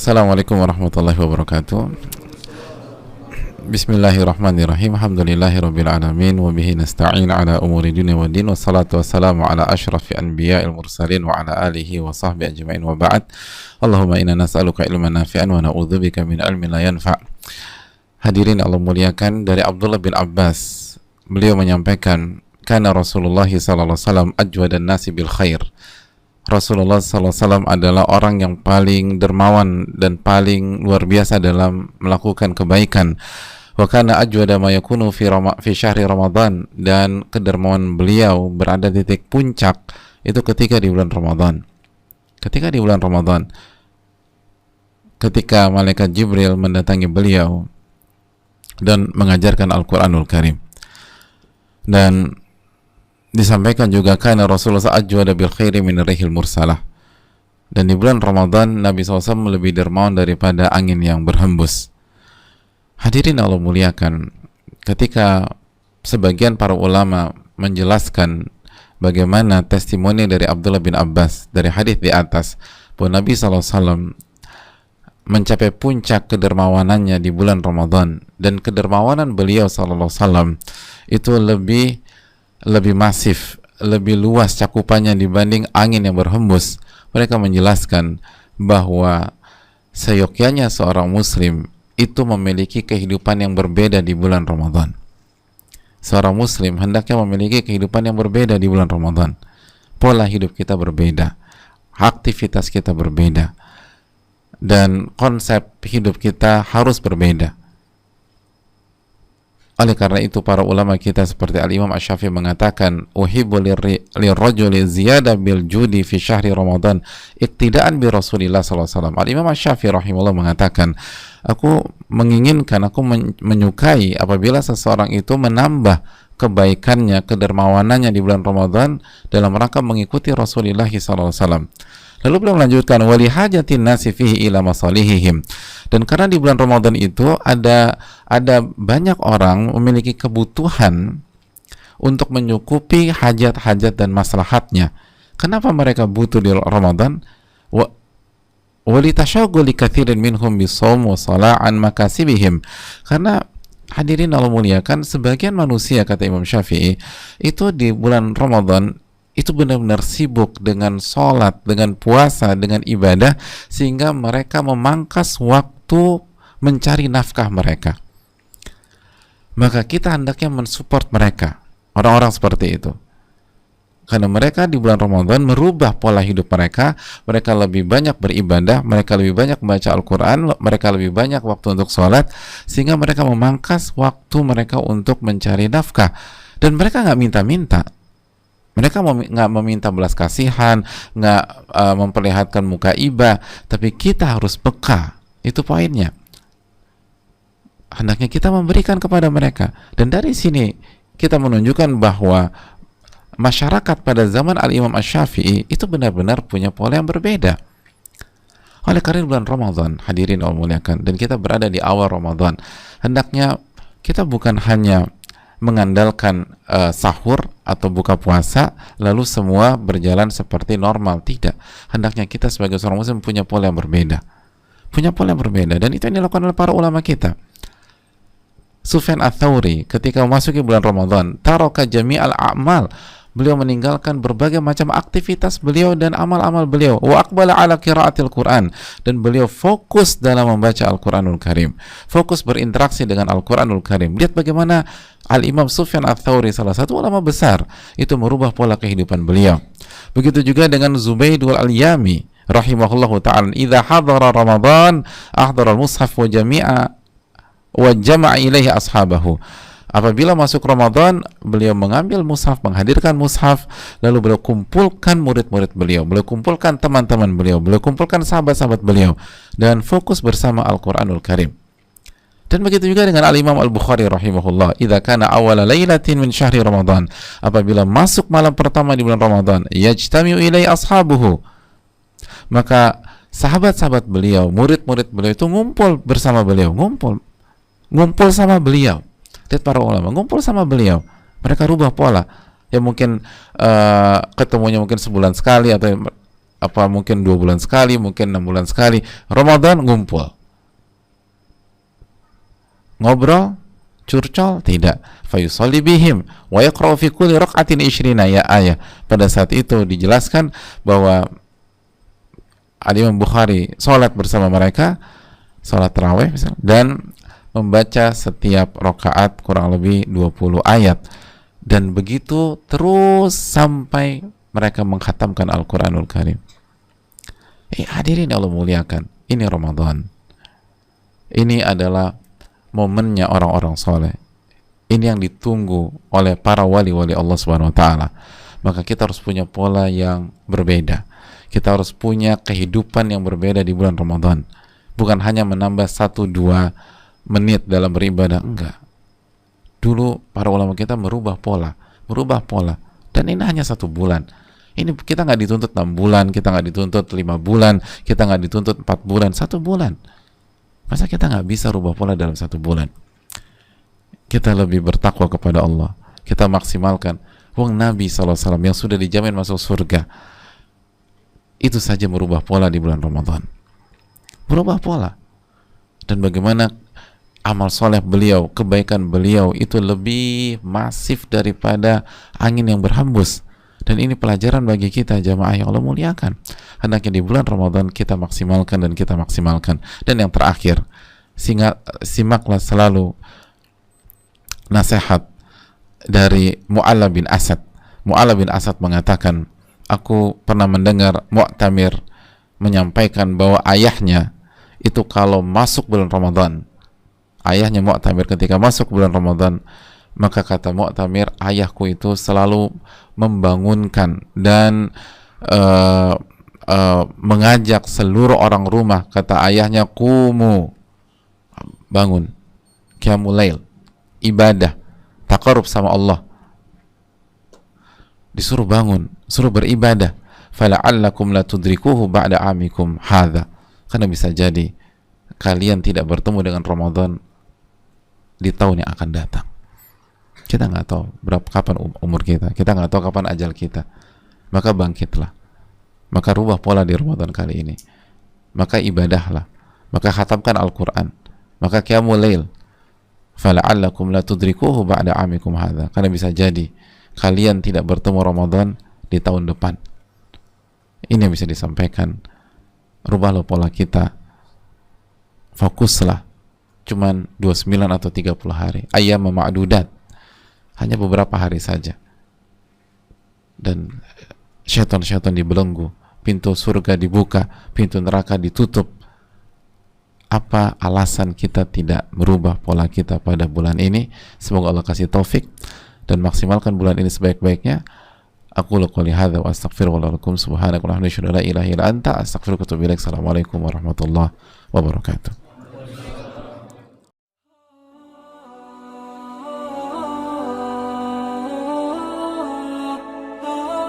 Assalamualaikum warahmatullahi wabarakatuh. Bismillahirrahmanirrahim. Alhamdulillahirabbil alamin wa bihi nasta'in ala umuri dunya waddin, wassalatu wassalamu ala asyrafil anbiya'il mursalin wa ala alihi wa sahbihi ajma'in wa ba'd. Allahumma inna nas'aluka ilman nafi'an wa na'udzubika min ilmin la yanfa'. Hadirin Allah muliakan, dari Abdullah bin Abbas, beliau menyampaikan, kana Rasulullah sallallahu alaihi wasallam ajwadan nasi bil khair. Rasulullah SAW adalah orang yang paling dermawan dan paling luar biasa dalam melakukan kebaikan. Wa kana ajwada ma yakunu fi syahri Ramadan, dan kedermawan beliau berada di titik puncak itu ketika di bulan Ramadan. Ketika di bulan Ramadan, ketika malaikat Jibril mendatangi beliau dan mengajarkan Al-Qur'anul Karim. Dan disampaikan juga karena Rasulullah ajwada bil khairi min rihil mursalah, dan di bulan Ramadan Nabi SAW lebih dermawan daripada angin yang berhembus. Hadirin Allah muliakan, ketika sebagian para ulama menjelaskan bagaimana testimoni dari Abdullah bin Abbas dari hadis di atas bahwa Nabi SAW mencapai puncak kedermawanannya di bulan Ramadan, dan kedermawanan beliau SAW itu lebih masif, lebih luas cakupannya dibanding angin yang berhembus. Mereka menjelaskan bahwa seyogyanya seorang muslim itu memiliki kehidupan yang berbeda di bulan Ramadan. Seorang muslim hendaknya memiliki kehidupan yang berbeda di bulan Ramadan. Pola hidup kita berbeda, aktivitas kita berbeda, dan konsep hidup kita harus berbeda. Oleh karena itu para ulama kita seperti Al-Imam Asy-Syafi'i mengatakan, uhibbu lirrajuli ziyada bil judi fi syahri Ramadan iktidaan bi Rasulillah sallallahu alaihi wasallam. Al-Imam Asy-Syafi'i rahimahullah mengatakan, aku menginginkan, aku menyukai apabila seseorang itu menambah kebaikannya, kedermawanannya di bulan Ramadan dalam rangka mengikuti Rasulullah sallallahu alaihi wasallam. Lalu beliau melanjutkan, wali hajatin nasi fihi ila masalihihim, dan karena di bulan Ramadan itu ada banyak orang memiliki kebutuhan untuk menyukupi hajat-hajat dan maslahatnya. Kenapa mereka butuh di Ramadan? Wali tasyaghuli katsirin minhum bisawm wa sala'an makasibihim, karena hadirin Allah muliakan, sebagian manusia, kata Imam Syafi'i, itu di bulan Ramadan itu benar-benar sibuk dengan sholat, dengan puasa, dengan ibadah, sehingga mereka memangkas waktu mencari nafkah mereka. Maka kita hendaknya mensupport mereka, orang-orang seperti itu, karena mereka di bulan Ramadan merubah pola hidup mereka. Mereka lebih banyak beribadah, mereka lebih banyak membaca Al-Quran, mereka lebih banyak waktu untuk sholat, sehingga mereka memangkas waktu mereka untuk mencari nafkah. Dan mereka nggak minta-minta. Mereka nggak meminta belas kasihan, nggak memperlihatkan muka iba, tapi kita harus peka. Itu poinnya. Hendaknya kita memberikan kepada mereka. Dan dari sini kita menunjukkan bahwa masyarakat pada zaman Al-Imam Asy-Syafi'i itu benar-benar punya pola yang berbeda. Oleh karena bulan Ramadan, hadirin Allah muliakan, dan kita berada di awal Ramadan, hendaknya kita bukan hanya mengandalkan sahur atau buka puasa lalu semua berjalan seperti normal. Tidak, hendaknya kita sebagai seorang muslim punya pola yang berbeda, dan itu yang dilakukan oleh para ulama kita. Sufyan Ats-Tsauri ketika memasuki bulan Ramadan, taraka jami'al a'mal, beliau meninggalkan berbagai macam aktivitas beliau dan amal-amal beliau, wa aqbala ala qiraatil Quran, dan beliau fokus dalam membaca Al-Quranul Karim, fokus berinteraksi dengan Al-Quranul Karim. Lihat bagaimana Al-Imam Sufyan Ats-Tsauri, salah satu ulama besar, itu merubah pola kehidupan beliau. Begitu juga dengan Zubayd al-Yami rahimahullahu ta'ala, idza hadara Ramadan ahdara al-mushaf wa jama'a ilaihi ashabahu. Apabila masuk Ramadan, beliau mengambil mushaf, menghadirkan mushaf, lalu beliau kumpulkan murid-murid beliau, beliau kumpulkan teman-teman beliau, beliau kumpulkan sahabat-sahabat beliau, dan fokus bersama Al-Quranul Karim. Dan begitu juga dengan Al-Imam Al-Bukhari rahimahullah, idza kana awwala lailatin min syahri Ramadan, apabila masuk malam pertama di bulan Ramadan, yajtami'u ilai ashabuhu, maka sahabat-sahabat beliau, murid-murid beliau itu ngumpul bersama beliau, ngumpul sama beliau. Lihat para ulama ngumpul sama beliau, mereka rubah pola. Ya mungkin ketemunya mungkin sebulan sekali, atau apa mungkin 2 bulan sekali, mungkin 6 bulan sekali. Ramadan ngumpul, ngobrol, curcol, tidak. Fayusalli bihim wa yaqra'u fi kulli raq'atin 20 ya ayah. Pada saat itu dijelaskan bahwa Al-Imam Bukhari sholat bersama mereka, sholat tarawih misalnya, dan membaca setiap rakaat kurang lebih 20 ayat, dan begitu terus sampai mereka mengkhatamkan Al-Quranul Karim. Hadirin Allah muliakan, ini Ramadan, ini adalah momennya orang-orang soleh, ini yang ditunggu oleh para wali-wali Allah Subhanahu Wa Taala. Maka kita harus punya pola yang berbeda, kita harus punya kehidupan yang berbeda di bulan Ramadan, bukan hanya menambah 1-2 menit dalam beribadah, enggak. Dulu para ulama kita merubah pola, dan ini hanya 1 bulan. Ini kita nggak dituntut 6 bulan, kita nggak dituntut 5 bulan, kita nggak dituntut 4 bulan, 1 bulan. Masa kita nggak bisa rubah pola dalam 1 bulan? Kita lebih bertakwa kepada Allah, kita maksimalkan. Wong Nabi SAW yang sudah dijamin masuk surga, itu saja merubah pola di bulan Ramadan, berubah pola. Dan bagaimana amal soleh beliau, kebaikan beliau itu lebih masif daripada angin yang berhembus. Dan ini pelajaran bagi kita jamaah yang Allah muliakan. Hendaknya di bulan Ramadan kita maksimalkan dan kita maksimalkan. Dan yang terakhir, simaklah selalu nasihat dari Mu'alla bin Asad. Mu'alla bin Asad mengatakan, aku pernah mendengar Mu'tamir menyampaikan bahwa ayahnya itu kalau masuk bulan Ramadan, ayahnya Mu'tamir ketika masuk bulan Ramadan, maka kata Mu'tamir, ayahku itu selalu membangunkan dan mengajak seluruh orang rumah. Kata ayahnya, kumu, bangun, qiyamul lail, ibadah, taqarrub sama Allah, disuruh bangun, suruh beribadah. Fala'allakum la tudrikuhu ba'da amikum hadha, karena bisa jadi kalian tidak bertemu dengan Ramadan di tahun yang akan datang. Kita nggak tahu kapan umur kita nggak tahu kapan ajal kita. Maka bangkitlah, maka rubah pola di Ramadan kali ini, maka ibadahlah, maka khatamkan Al-Quran, maka qiyamul lail. Fala'allakum la tudrikuhu ba'da amikum hadha, karena bisa jadi kalian tidak bertemu Ramadan di tahun depan. Ini yang bisa disampaikan. Rubahlah pola kita, fokuslah. Cuman 29 atau 30 hari, ayyam ma'dudat, hanya beberapa hari saja, dan syaitan-syaitan dibelenggu, pintu surga dibuka, pintu neraka ditutup. Apa alasan kita tidak merubah pola kita pada bulan ini? Semoga Allah kasih taufik dan maksimalkan bulan ini sebaik-baiknya. Aku qouli hadza wa astaghfirullah lakum subhanaka wa la ilaha illa anta astaghfiruka wa atubu ilaik. Assalamualaikum warahmatullahi wabarakatuh.